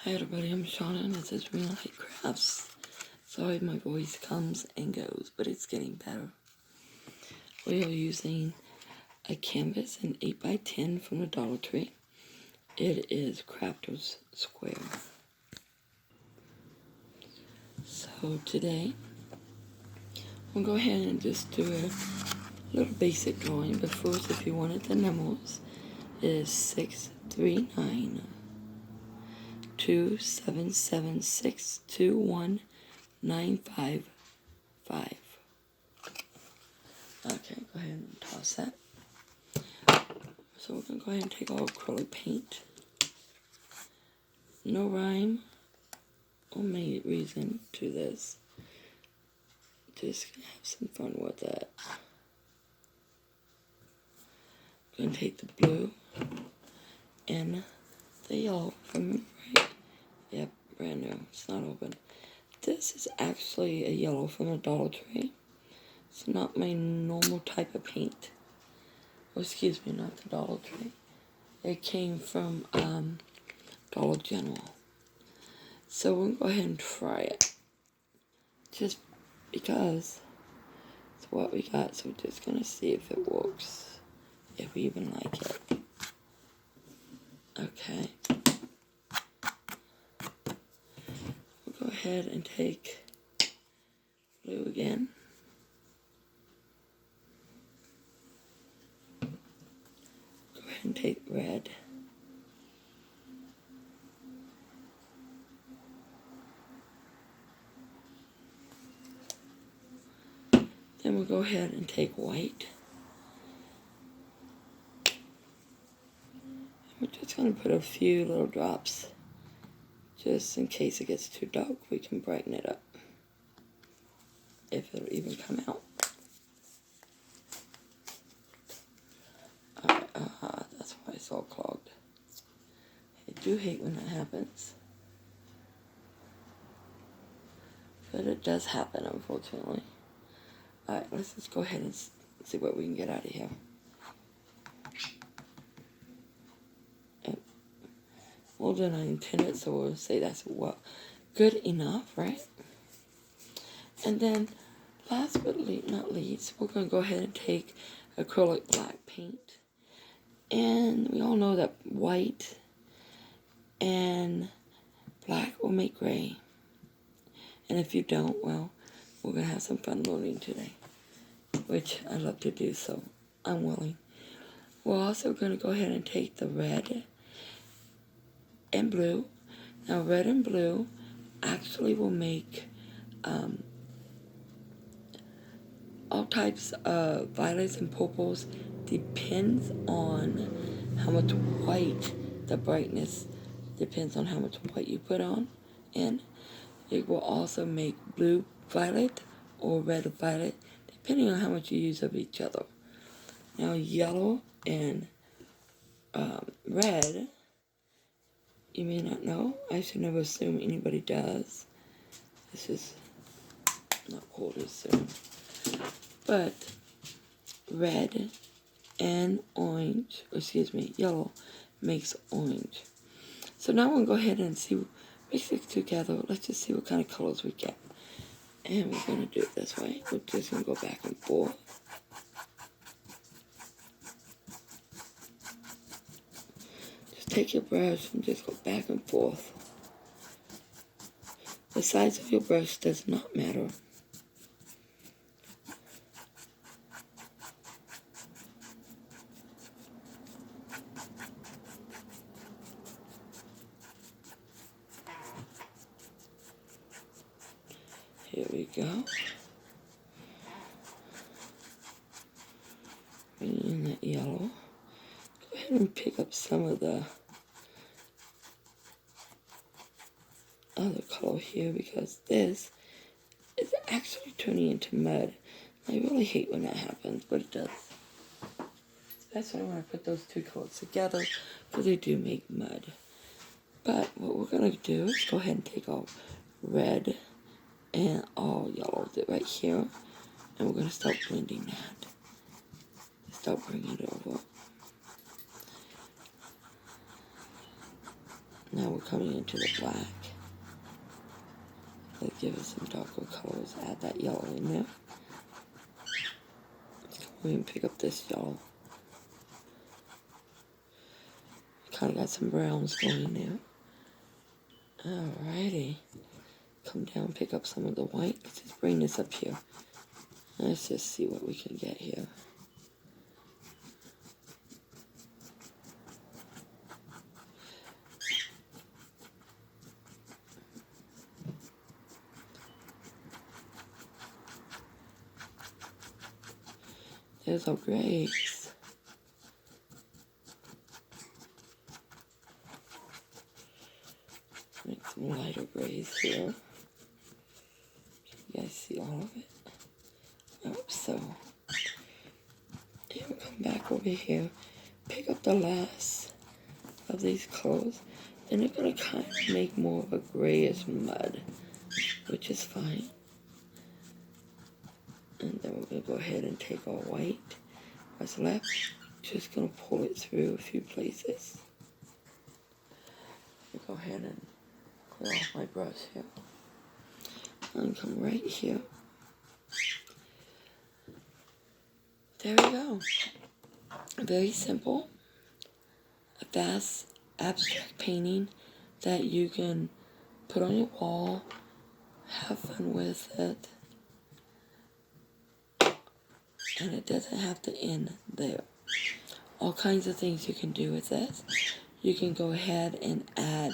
Hi everybody, I'm Shauna and this is Real Light Crafts. Sorry my voice comes and goes, but it's getting better. We are using a canvas, an 8x10 from the Dollar Tree. It is Crafter's Square. So today, we'll go ahead and just do a little basic drawing. But first, if you wanted the numbers, it is 639 277621955. Okay, go ahead and toss that. So we're going to go ahead and take our acrylic paint. No rhyme or main reason to this. Just going to have some fun with it. I'm going to take the blue and the yellow from right. Yep, brand new. It's not open. This is actually a yellow from the Dollar Tree. It's not my normal type of paint. Oh, excuse me, not the Dollar Tree. It came from Dollar General. So we'll go ahead and try it. Just because it's what we got. So we're just going to see if it works. If we even like it. Okay. We'll go ahead and take blue again. Go ahead and take red. Then we'll go ahead and take white. We're just going to put a few little drops. Just in case it gets too dark, we can brighten it up. If it'll even come out. That's why it's all clogged. I do hate when that happens. But it does happen, unfortunately. Alright, let's just go ahead and see what we can get out of here. More than I intended, so we'll say that's good enough, right? And then, last but not least, we're going to go ahead and take acrylic black paint. And we all know that white and black will make gray. And if you don't, well, we're going to have some fun learning today. Which I love to do, so I'm willing. We're also going to go ahead and take the red and blue. Now, red and blue actually will make all types of violets and purples. Depends on how much white, the brightness depends on how much white you put on. And it will also make blue violet or red violet, depending on how much you use of each other. Now, yellow and red, you may not know. I should never assume anybody does. This is not cool to assume. But red and orange, or excuse me, yellow makes orange. So now we'll go ahead and mix it together. Let's just see what kind of colors we get. And we're going to do it this way. We're just going to go back and forth. Just take your brush and just go back and forth. The size of your brush does not matter. Here we go. Bring in that yellow. Go ahead and pick up some of the other color here because this is actually turning into mud. I really hate when that happens, but it does. Especially when I put those two colors together because they do make mud. But what we're going to do is go ahead and take our red and all yellow right here, and we're going to start blending that. Start bringing it over. Now we're coming into the black. Let's give it some darker colors. Add that yellow in there. Let's go and pick up this yellow. Kind of got some browns going there. Alrighty. Come down, pick up some of the white. Let's just bring this up here. Let's just see what we can get here. There's our grays. Make some lighter grays here. You guys see all of it? I hope so. And we'll come back over here, pick up the last of these colors, and they're going to kind of make more of a grayish mud, which is fine. And then we're going to go ahead and take our white, what's left, just going to pull it through a few places. I'll go ahead and clear off my brush here. And come right here. There we go. Very simple. A fast abstract painting that you can put on your wall, have fun with it, and it doesn't have to end there. All kinds of things you can do with this. You can go ahead and add,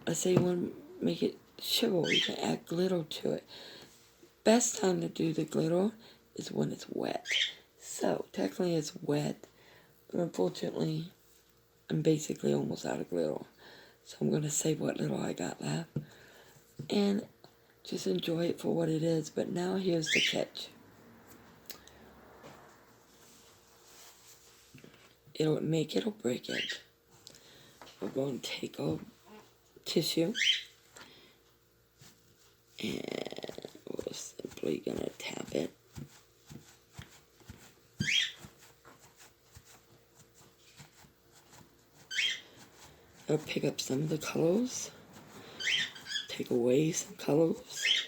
let's say you want to make it shiver, you can add glitter to it. Best time to do the glitter is when it's wet. So technically it's wet, but unfortunately I'm basically almost out of glitter. So I'm going to save what little I got left and just enjoy it for what it is. But now here's the catch. It'll make it or break it. We're going to take our tissue and we're simply going to tap it. I'll pick up some of the colors, take away some colors.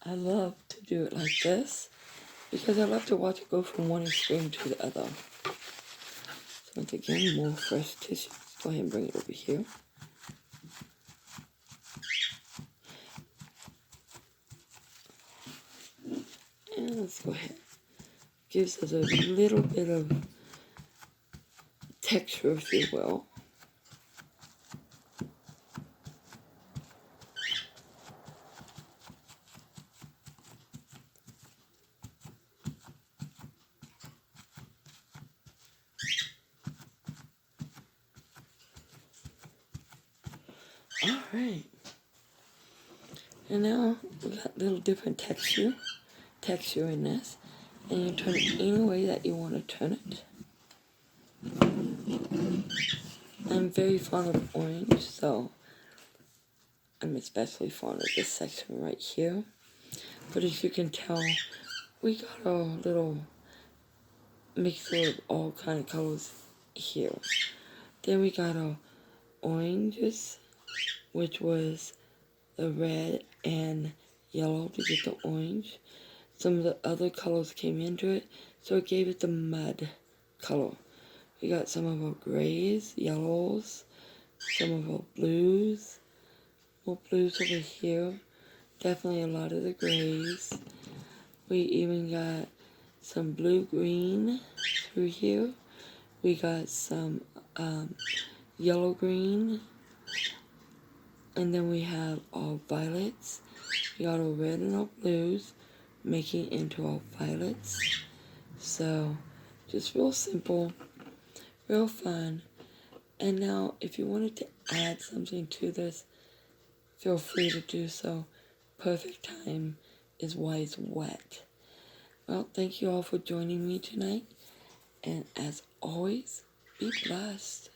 I love to do it like this because I love to watch it go from one extreme to the other. So once again, more fresh tissue. Let's go ahead and bring it over here. And let's go ahead. Gives us a little bit of texture, if you will. Alright. And now we got a little different texture in this. And you turn it any way that you want to turn it. I'm very fond of orange, so I'm especially fond of this section right here. But as you can tell, we got a little mixture of all kind of colors here. Then we got our oranges, which was the red and yellow to get the orange. Some of the other colors came into it, so it gave it the mud color. We got some of our grays, yellows, some of our blues, more blues over here, definitely a lot of the grays. We even got some blue-green through here. We got some yellow-green, and then we have our violets. We got our red and our blues, making into our violets. So, just real simple. Real fun. And now, if you wanted to add something to this, feel free to do so. Perfect time is why it's wet. Well, thank you all for joining me tonight. And as always, be blessed.